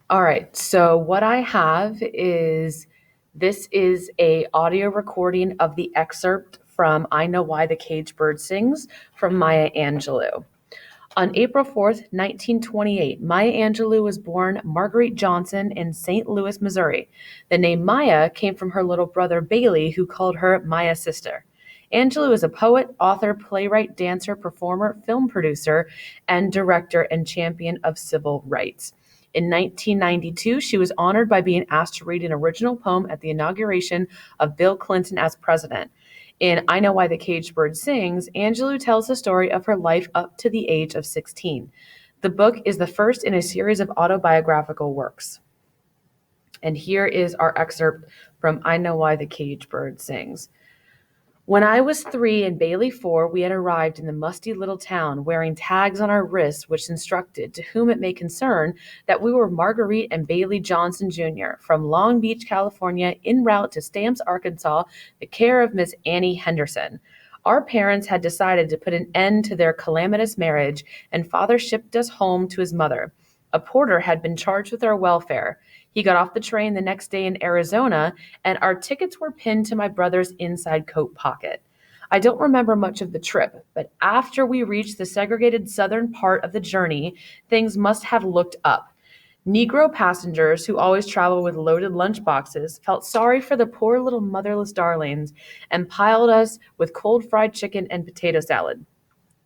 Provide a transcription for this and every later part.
All right. So what I have is this is a audio recording of the excerpt from I Know Why the Caged Bird Sings from Maya Angelou. On April 4th, 1928, Maya Angelou was born Marguerite Johnson in St. Louis, Missouri. The name Maya came from her little brother Bailey, who called her Maya Sister. Angelou is a poet, author, playwright, dancer, performer, film producer, and director and champion of civil rights. In 1992, she was honored by being asked to read an original poem at the inauguration of Bill Clinton as president. In I Know Why the Caged Bird Sings, Angelou tells the story of her life up to the age of 16. The book is the first in a series of autobiographical works. And here is our excerpt from I Know Why the Caged Bird Sings. When I was 3 and Bailey 4, we had arrived in the musty little town, wearing tags on our wrists which instructed, to whom it may concern, that we were Marguerite and Bailey Johnson Jr., from Long Beach, California, en route to Stamps, Arkansas, the care of Miss Annie Henderson. Our parents had decided to put an end to their calamitous marriage, and father shipped us home to his mother. A porter had been charged with our welfare. He got off the train the next day in Arizona, and our tickets were pinned to my brother's inside coat pocket. I don't remember much of the trip, but after we reached the segregated southern part of the journey, things must have looked up. Negro passengers who always travel with loaded lunch boxes felt sorry for the poor little motherless darlings and piled us with cold fried chicken and potato salad.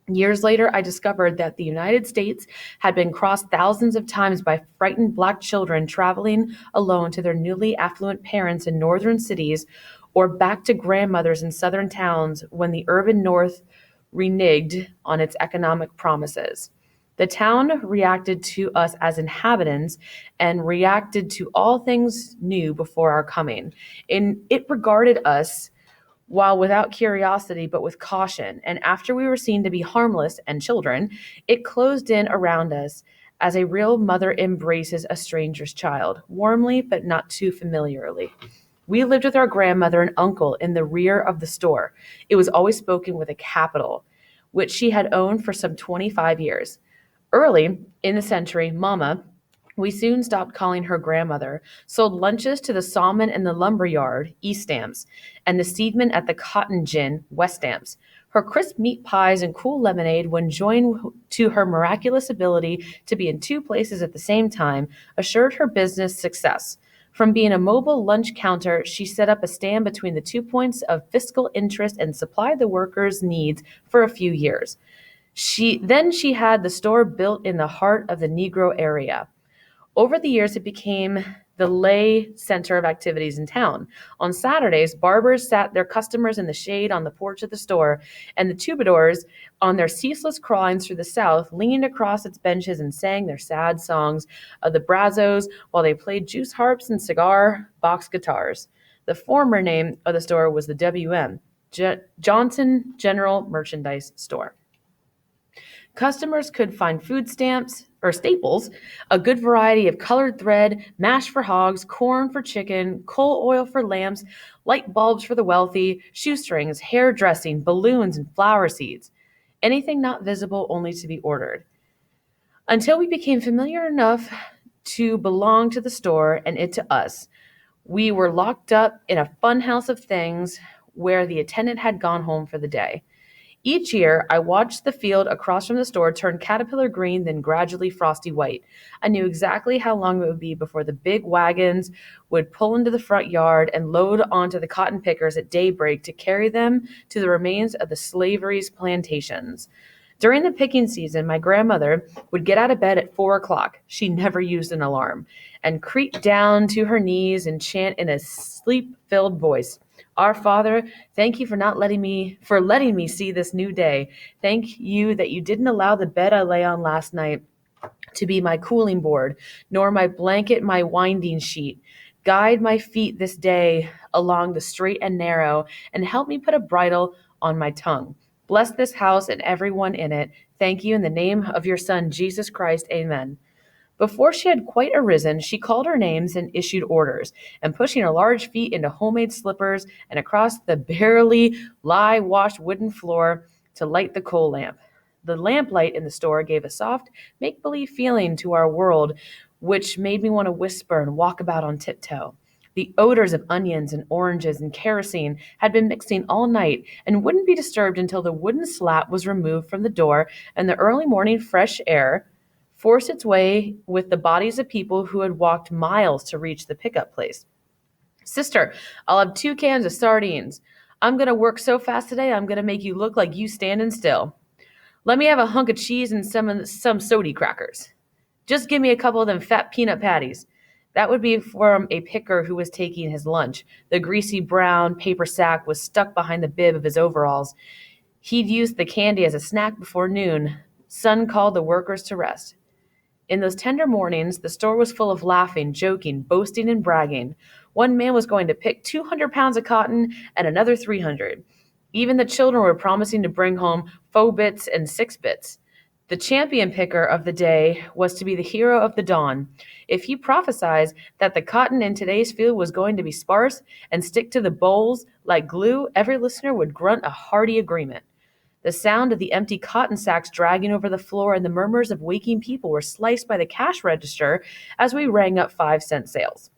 Years later, I discovered that the United States had been crossed thousands of times by frightened Black children traveling alone to their newly affluent parents in northern cities or back to grandmothers in southern towns when the urban North reneged on its economic promises. The town reacted to us as inhabitants and reacted to all things new before our coming. And it regarded us while without curiosity but with caution, and after we were seen to be harmless and children, it closed in around us as a real mother embraces a stranger's child, warmly but not too familiarly. We lived with our grandmother and uncle in the rear of the store. It was always spoken with a capital, which she had owned for some 25 years. Early in the century, Mama, we soon stopped calling her grandmother, sold lunches to the sawman in the lumber yard, East Stamps, and the seedman at the cotton gin, West Stamps. Her crisp meat pies and cool lemonade, when joined to her miraculous ability to be in two places at the same time, assured her business success. From being a mobile lunch counter, she set up a stand between the 2 points of fiscal interest and supplied the workers' needs for a few years. She had the store built in the heart of the Negro area. Over the years, it became the lay center of activities in town. On Saturdays, barbers sat their customers in the shade on the porch of the store, and the troubadours, on their ceaseless crawlings through the South, leaned across its benches and sang their sad songs of the Brazos while they played juice harps and cigar box guitars. The former name of the store was the WM, Johnson General Merchandise Store. Customers could find food stamps or staples, a good variety of colored thread, mash for hogs, corn for chicken, coal oil for lamps, light bulbs for the wealthy, shoestrings, hair dressing, balloons, and flower seeds. Anything not visible only to be ordered. Until we became familiar enough to belong to the store and it to us, we were locked up in a funhouse of things where the attendant had gone home for the day. Each year, I watched the field across from the store turn caterpillar green, then gradually frosty white. I knew exactly how long it would be before the big wagons would pull into the front yard and load onto the cotton pickers at daybreak to carry them to the remains of the slavery's plantations. During the picking season, my grandmother would get out of bed at 4 o'clock. She never used an alarm, and creep down to her knees and chant in a sleep-filled voice. Our Father, thank you for letting me see this new day. Thank you that you didn't allow the bed I lay on last night to be my cooling board, nor my blanket my winding sheet. Guide my feet this day along the straight and narrow, and help me put a bridle on my tongue. Bless this house and everyone in it. Thank you in the name of your Son, Jesus Christ. Amen. Before she had quite arisen, she called her names and issued orders, and pushing her large feet into homemade slippers and across the barely lye-washed wooden floor to light the coal lamp. The lamplight in the store gave a soft, make-believe feeling to our world which made me want to whisper and walk about on tiptoe. The odors of onions and oranges and kerosene had been mixing all night and wouldn't be disturbed until the wooden slat was removed from the door and the early morning fresh air forced its way with the bodies of people who had walked miles to reach the pickup place. Sister, I'll have 2 cans of sardines. I'm going to work so fast today, I'm going to make you look like you standing still. Let me have a hunk of cheese and some sody crackers. Just give me a couple of them fat peanut patties. That would be from a picker who was taking his lunch. The greasy brown paper sack was stuck behind the bib of his overalls. He'd used the candy as a snack before noon. Sun called the workers to rest. In those tender mornings, the store was full of laughing, joking, boasting, and bragging. One man was going to pick 200 pounds of cotton and another 300. Even the children were promising to bring home 4 bits and 6 bits. The champion picker of the day was to be the hero of the dawn. If he prophesied that the cotton in today's field was going to be sparse and stick to the bowls like glue, every listener would grunt a hearty agreement. The sound of the empty cotton sacks dragging over the floor and the murmurs of waking people were sliced by the cash register as we rang up 5-cent sales.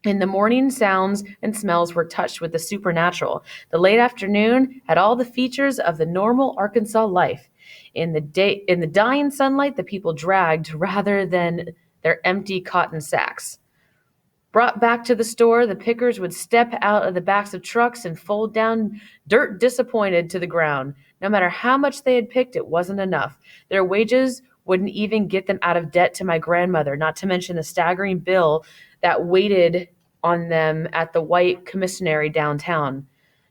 In the morning, sounds and smells were touched with the supernatural. The late afternoon had all the features of the normal Arkansas life. In the dying sunlight, the people dragged rather than their empty cotton sacks. Brought back to the store, the pickers would step out of the backs of trucks and fold down dirt disappointed to the ground. No matter how much they had picked, it wasn't enough. Their wages wouldn't even get them out of debt to my grandmother, not to mention the staggering bill that waited on them at the white commissary downtown.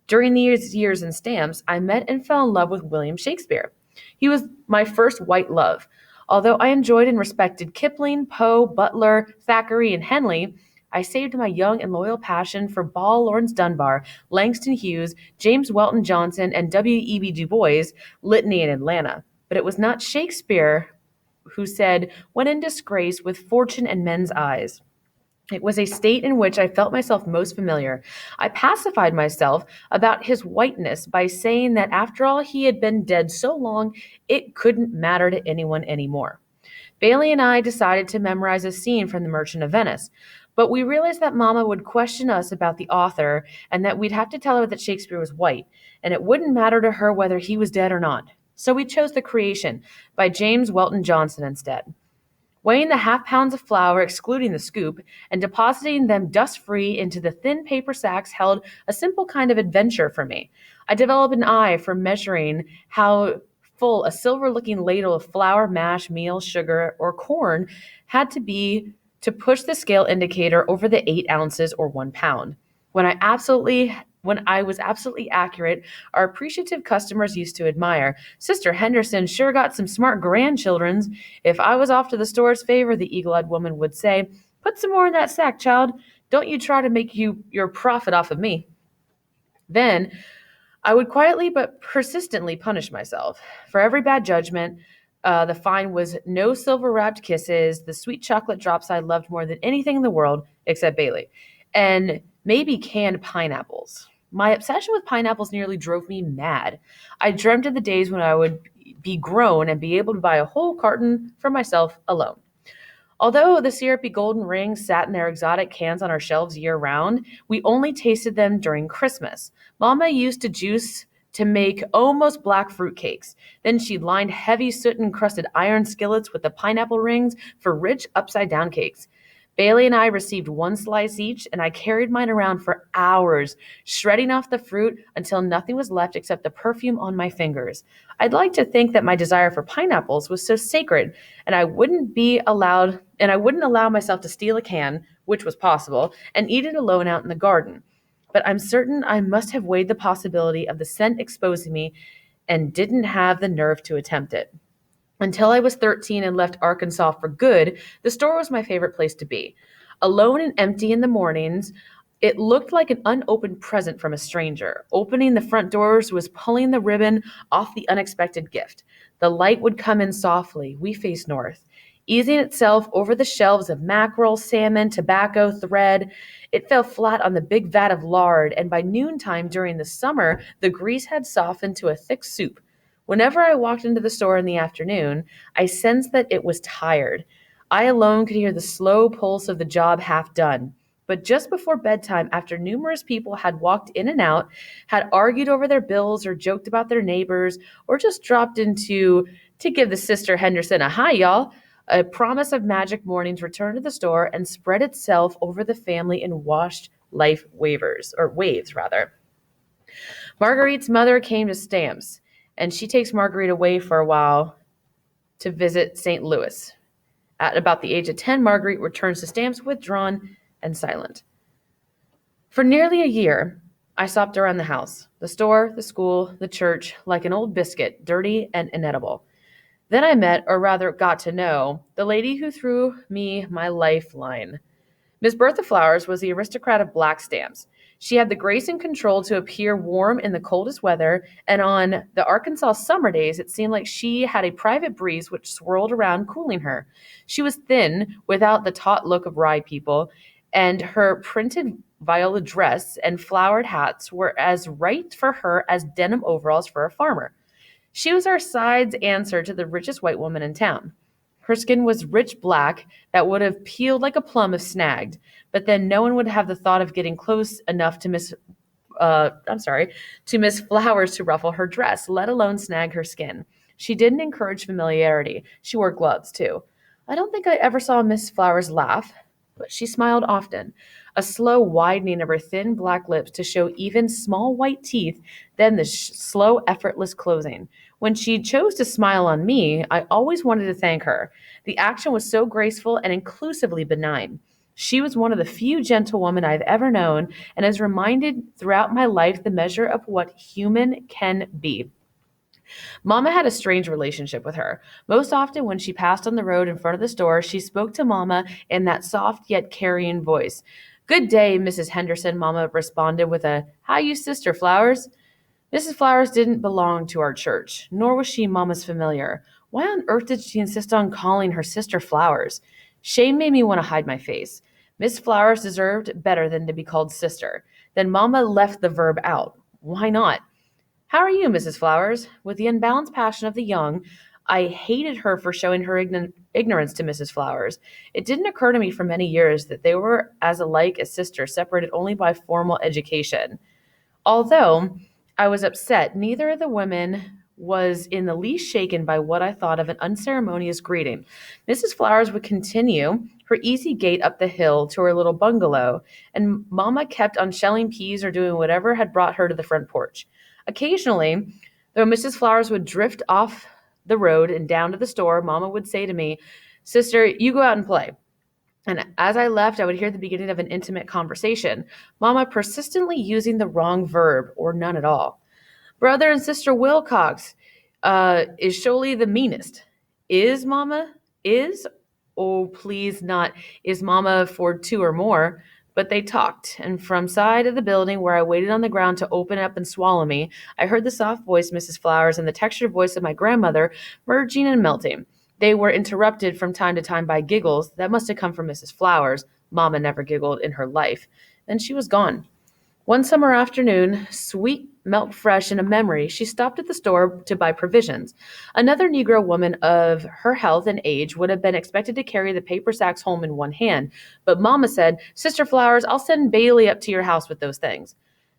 During these years in stamps, I met and fell in love with William Shakespeare. He was my first white love. Although I enjoyed and respected Kipling, Poe, Butler, Thackeray, and Henley, I saved my young and loyal passion for Ball Lawrence Dunbar, Langston Hughes, James Welton Johnson, and W.E.B. Du Bois' litany in Atlanta. But it was not Shakespeare who said, "When in disgrace with fortune and men's eyes." It was a state in which I felt myself most familiar. I pacified myself about his whiteness by saying that after all he had been dead so long, it couldn't matter to anyone anymore. Bailey and I decided to memorize a scene from The Merchant of Venice, but we realized that Mama would question us about the author and that we'd have to tell her that Shakespeare was white, and it wouldn't matter to her whether he was dead or not. So we chose The Creation by James Welton Johnson instead. Weighing the half-pounds of flour, excluding the scoop, and depositing them dust-free into the thin paper sacks held a simple kind of adventure for me. I developed an eye for measuring how full a silver-looking ladle of flour, mash, meal, sugar, or corn had to be to push the scale indicator over the 8 ounces or 1 pound. When I was absolutely accurate, our appreciative customers used to admire. Sister Henderson sure got some smart grandchildrens. If I was off to the store's favor, the eagle-eyed woman would say, "Put some more in that sack, child. Don't you try to make your profit off of me." Then I would quietly but persistently punish myself. For every bad judgment, the fine was no silver-wrapped kisses, the sweet chocolate drops I loved more than anything in the world, except Bailey, and maybe canned pineapples. My obsession with pineapples nearly drove me mad. I dreamt of the days when I would be grown and be able to buy a whole carton for myself alone. Although the syrupy golden rings sat in their exotic cans on our shelves year round, we only tasted them during Christmas. Mama used to juice to make almost black fruit cakes. Then she lined heavy soot-encrusted iron skillets with the pineapple rings for rich upside-down cakes. Bailey and I received 1 slice each, and I carried mine around for hours, shredding off the fruit until nothing was left except the perfume on my fingers. I'd like to think that my desire for pineapples was so sacred, and I wouldn't allow myself to steal a can, which was possible, and eat it alone out in the garden. But I'm certain I must have weighed the possibility of the scent exposing me and didn't have the nerve to attempt it. Until I was 13 and left Arkansas for good, the store was my favorite place to be. Alone and empty in the mornings, it looked like an unopened present from a stranger. Opening the front doors was pulling the ribbon off the unexpected gift. The light would come in softly. We faced north. Easing itself over the shelves of mackerel, salmon, tobacco, thread, it fell flat on the big vat of lard, and by noontime during the summer, the grease had softened to a thick soup. Whenever I walked into the store in the afternoon, I sensed that it was tired. I alone could hear the slow pulse of the job half done. But just before bedtime, after numerous people had walked in and out, had argued over their bills or joked about their neighbors, or just dropped into to give the sister Henderson a hi, y'all, a promise of magic mornings returned to the store and spread itself over the family in washed life waves rather. Marguerite's mother came to Stamps, and she takes Marguerite away for a while to visit St. Louis. At about the age of 10, Marguerite returns to Stamps withdrawn and silent. For nearly a year, I stopped around the house, the store, the school, the church, like an old biscuit, dirty and inedible. Then I met, or rather got to know, the lady who threw me my lifeline. Miss Bertha Flowers was the aristocrat of black stamps. She had the grace and control to appear warm in the coldest weather, and on the Arkansas summer days, it seemed like she had a private breeze which swirled around, cooling her. She was thin, without the taut look of rye people, and her printed viola dress and flowered hats were as right for her as denim overalls for a farmer. She was our side's answer to the richest white woman in town. Her skin was rich black that would have peeled like a plum if snagged, but then no one would have the thought of getting close enough to Miss Flowers to ruffle her dress, let alone snag her skin. She didn't encourage familiarity. She wore gloves, too. I don't think I ever saw Miss Flowers laugh, but she smiled often, a slow widening of her thin black lips to show even small white teeth, then the slow, effortless closing. When she chose to smile on me, I always wanted to thank her. The action was so graceful and inclusively benign. She was one of the few gentlewomen I've ever known and has reminded throughout my life the measure of what human can be. Mama had a strange relationship with her. Most often, when she passed on the road in front of the store, she spoke to Mama in that soft yet carrying voice. Good day, Mrs. Henderson, Mama responded with a, How you, Sister Flowers? Mrs. Flowers didn't belong to our church, nor was she Mama's familiar. Why on earth did she insist on calling her sister Flowers? Shame made me want to hide my face. Miss Flowers deserved better than to be called sister. Then Mama left the verb out. Why not? How are you, Mrs. Flowers? With the unbalanced passion of the young, I hated her for showing her ignorance to Mrs. Flowers. It didn't occur to me for many years that they were as alike as sisters, separated only by formal education. Although I was upset, neither of the women was in the least shaken by what I thought of an unceremonious greeting. Mrs. Flowers would continue her easy gait up the hill to her little bungalow, and Mama kept on shelling peas or doing whatever had brought her to the front porch. Occasionally, though Mrs. Flowers would drift off the road and down to the store, Mama would say to me, Sister, you go out and play. And as I left, I would hear the beginning of an intimate conversation, Mama persistently using the wrong verb or none at all. Brother and Sister Wilcox is surely the meanest. Is Mama? Is? Oh, please not. Is Mama for two or more? But they talked, and from side of the building where I waited on the ground to open up and swallow me, I heard the soft voice Mrs. Flowers and the textured voice of my grandmother merging and melting. They were interrupted from time to time by giggles that must have come from Mrs. Flowers. Mama never giggled in her life. Then she was gone. One summer afternoon, sweet milk fresh in a memory, she stopped at the store to buy provisions. Another Negro woman of her health and age would have been expected to carry the paper sacks home in one hand, but Mama said, Sister Flowers, I'll send Bailey up to your house with those things.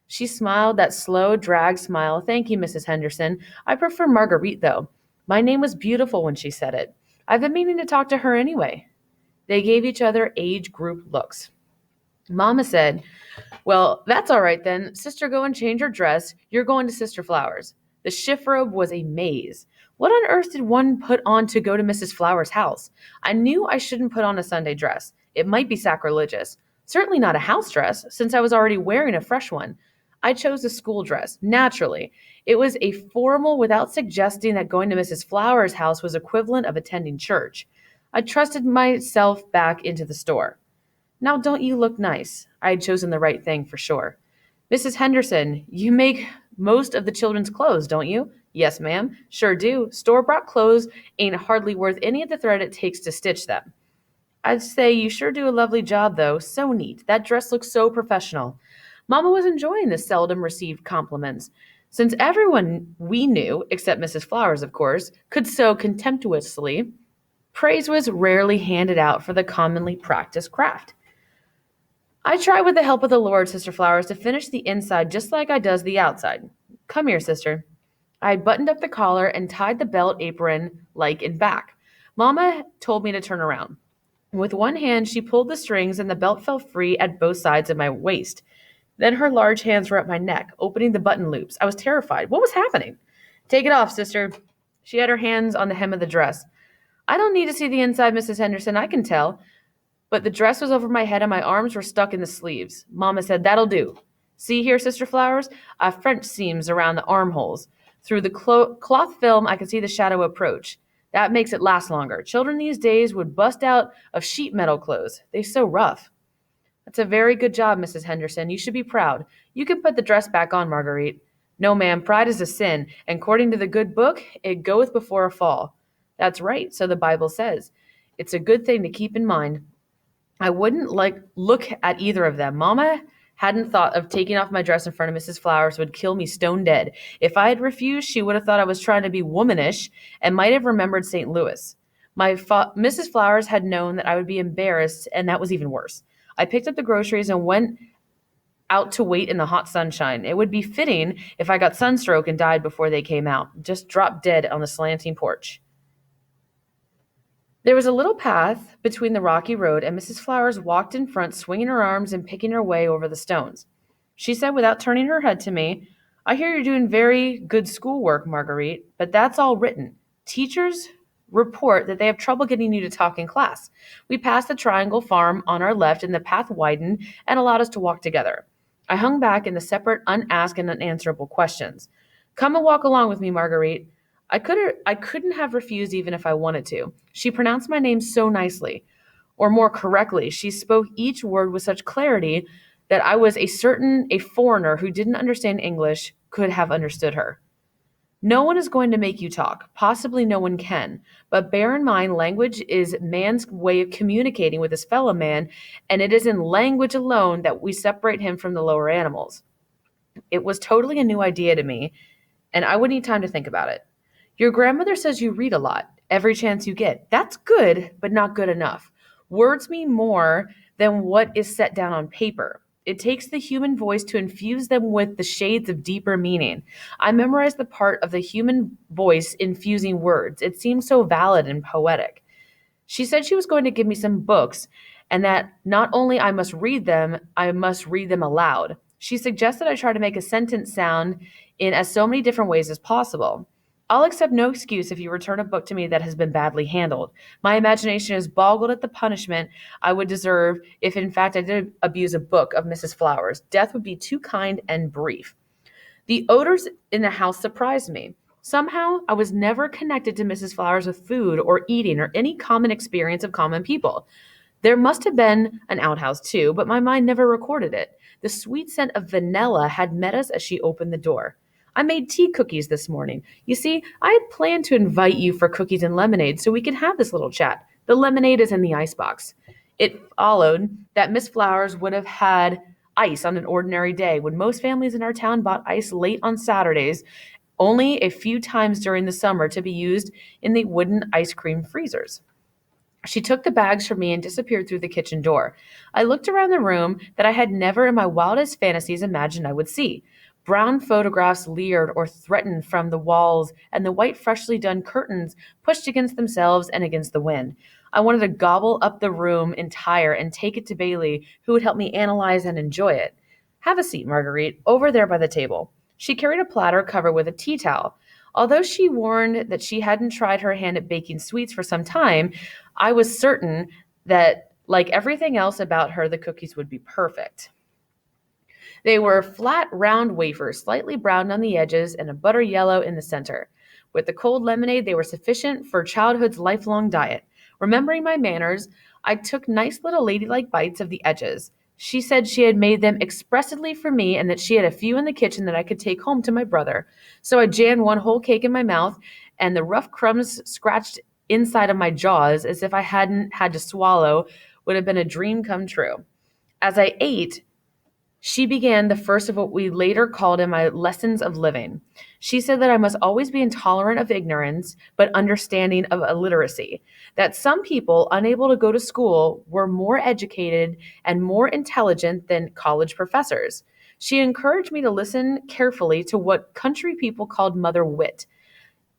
She smiled that slow, drag smile. Thank you, Mrs. Henderson. I prefer Marguerite, though. My name was beautiful when she said it. I've been meaning to talk to her anyway. They gave each other age group looks. Mama said, Well, that's all right then. Sister, go and change your dress. You're going to Sister Flowers. The shift robe was a maze. What on earth did one put on to go to Mrs. Flowers' house? I knew I shouldn't put on a Sunday dress. It might be sacrilegious. Certainly not a house dress, since I was already wearing a fresh one. I chose a school dress, naturally. It was a formal without suggesting that going to Mrs. Flowers' house was equivalent of attending church. I trusted myself back into the store. Now don't you look nice? I had chosen the right thing for sure. Mrs. Henderson, you make most of the children's clothes, don't you? Yes, ma'am. Sure do. Store-bought clothes ain't hardly worth any of the thread it takes to stitch them. I'd say you sure do a lovely job, though. So neat. That dress looks so professional. Mama was enjoying the seldom received compliments. Since everyone we knew, except Mrs. Flowers, of course, could sew contemptuously, Praise was rarely handed out for the commonly practiced craft. I try with the help of the Lord, Sister Flowers, to finish the inside just like I does the outside. Come here, sister. I buttoned up the collar and tied the belt apron like in back. Mama told me to turn around. With one hand, she pulled the strings and the belt fell free at both sides of my waist. Then her large hands were at my neck, opening the button loops. I was terrified. What was happening? Take it off, sister. She had her hands on the hem of the dress. I don't need to see the inside, Mrs. Henderson. I can tell. But the dress was over my head and my arms were stuck in the sleeves. Mama said, "That'll do. See here, Sister Flowers? I've French seams around the armholes. Through the cloth film, I could see the shadow approach. That makes it last longer. Children these days would bust out of sheet metal clothes. They're so rough." "That's a very good job, Mrs. Henderson. You should be proud. You can put the dress back on, Marguerite." "No, ma'am, pride is a sin, and according to the good book, it goeth before a fall." "That's right, so the Bible says. It's a good thing to keep in mind. I wouldn't look at either of them. Mama hadn't thought of taking off my dress in front of Mrs. Flowers would kill me stone dead. If I had refused, she would have thought I was trying to be womanish and might have remembered St. Louis. Mrs. Flowers had known that I would be embarrassed, and that was even worse. I picked up the groceries and went out to wait in the hot sunshine. It would be fitting if I got sunstroke and died before they came out. Just dropped dead on the slanting porch. There was a little path between the rocky road, and Mrs. Flowers walked in front, swinging her arms and picking her way over the stones. She said without turning her head to me, "I hear you're doing very good schoolwork, Marguerite, but that's all written. Teachers report that they have trouble getting you to talk in class. We passed the Triangle Farm on our left, and the path widened and allowed us to walk together." I hung back in the separate, unasked, and unanswerable questions. "Come and walk along with me, Marguerite." I couldn't have refused even if I wanted to. She pronounced my name so nicely, or more correctly, she spoke each word with such clarity that I was a foreigner who didn't understand English could have understood her. "No one is going to make you talk. Possibly no one can. But bear in mind, language is man's way of communicating with his fellow man, and it is in language alone that we separate him from the lower animals." It was totally a new idea to me, and I would need time to think about it. "Your grandmother says you read a lot, every chance you get. That's good, but not good enough. Words mean more than what is set down on paper. It takes the human voice to infuse them with the shades of deeper meaning. I memorized the part of the human voice infusing words. It seemed so valid and poetic." She said she was going to give me some books and that not only I must read them aloud. She suggested I try to make a sentence sound in as so many different ways as possible. "I'll accept no excuse if you return a book to me that has been badly handled. My imagination is boggled at the punishment I would deserve if in fact I did abuse a book of Mrs. Flowers. Death would be too kind and brief." The odors in the house surprised me. Somehow, I was never connected to Mrs. Flowers with food or eating or any common experience of common people. There must have been an outhouse too, but my mind never recorded it. The sweet scent of vanilla had met us as she opened the door. "I made tea cookies this morning. You see, I had planned to invite you for cookies and lemonade so we could have this little chat. The lemonade is in the icebox." It followed that Miss Flowers would have had ice on an ordinary day when most families in our town bought ice late on Saturdays, only a few times during the summer to be used in the wooden ice cream freezers. She took the bags from me and disappeared through the kitchen door. I looked around the room that I had never in my wildest fantasies imagined I would see. Brown photographs leered or threatened from the walls, and the white, freshly done curtains pushed against themselves and against the wind. I wanted to gobble up the room entire and take it to Bailey, who would help me analyze and enjoy it. "Have a seat, Marguerite, over there by the table." She carried a platter covered with a tea towel. Although she warned that she hadn't tried her hand at baking sweets for some time, I was certain that, like everything else about her, the cookies would be perfect. They were flat, round wafers, slightly browned on the edges and a butter yellow in the center. With the cold lemonade, they were sufficient for childhood's lifelong diet. Remembering my manners, I took nice little ladylike bites of the edges. She said she had made them expressly for me and that she had a few in the kitchen that I could take home to my brother. So I jammed one whole cake in my mouth, and the rough crumbs scratched inside of my jaws as if I hadn't had to swallow would have been a dream come true. As I ate, She began the first of what we later called in my lessons of living. She said that I must always be intolerant of ignorance, but understanding of illiteracy. That some people unable to go to school were more educated and more intelligent than college professors. She encouraged me to listen carefully to what country people called mother wit,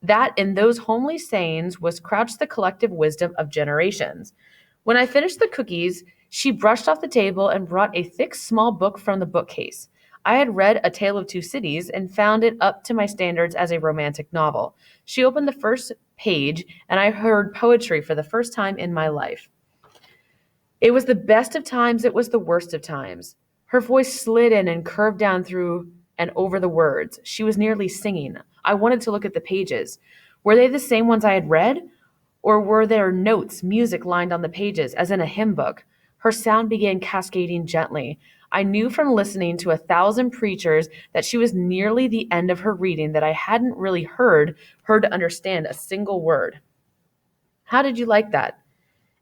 that in those homely sayings was crouched the collective wisdom of generations. When I finished the cookies, she brushed off the table and brought a thick, small book from the bookcase. I had read A Tale of Two Cities and found it up to my standards as a romantic novel. She opened the first page, and I heard poetry for the first time in my life. It was the best of times, it was the worst of times. Her voice slid in and curved down through and over the words. She was nearly singing. I wanted to look at the pages. Were they the same ones I had read? Or were there notes, music lined on the pages, as in a hymn book? Her sound began cascading gently. I knew from listening to 1,000 preachers that she was nearly the end of her reading, that I hadn't really heard her to understand a single word. How did you like that?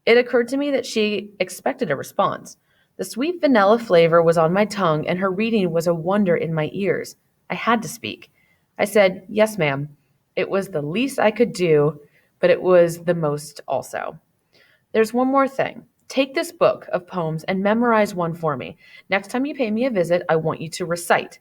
It occurred to me that she expected a response. The sweet vanilla flavor was on my tongue, and her reading was a wonder in my ears. I had to speak. I said, "Yes, ma'am." It was the least I could do, but it was the most also. There's one more thing. Take this book of poems and memorize one for me. Next time you pay me a visit, I want you to recite.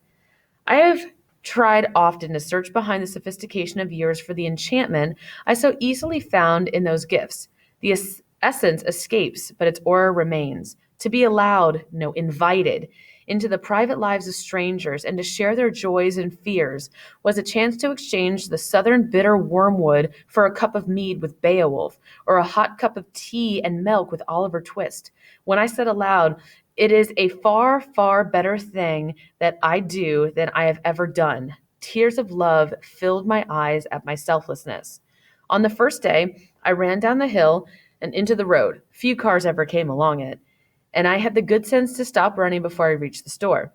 I have tried often to search behind the sophistication of years for the enchantment I so easily found in those gifts. The essence escapes, but its aura remains. To be allowed, no, invited into the private lives of strangers and to share their joys and fears was a chance to exchange the southern bitter wormwood for a cup of mead with Beowulf, or a hot cup of tea and milk with Oliver Twist. When I said aloud, "It is a far, far better thing that I do than I have ever done," tears of love filled my eyes at my selflessness. On the first day, I ran down the hill and into the road. Few cars ever came along it, and I had the good sense to stop running before I reached the store.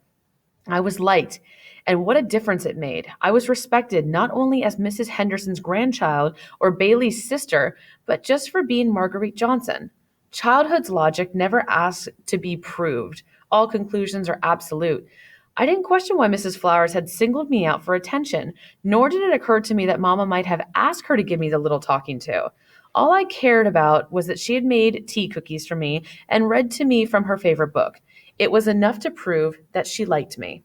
I was liked, and what a difference it made. I was respected not only as Mrs. Henderson's grandchild or Bailey's sister, but just for being Marguerite Johnson. Childhood's logic never asks to be proved. All conclusions are absolute. I didn't question why Mrs. Flowers had singled me out for attention, nor did it occur to me that Mama might have asked her to give me the little talking to. All I cared about was that she had made tea cookies for me and read to me from her favorite book. It was enough to prove that she liked me.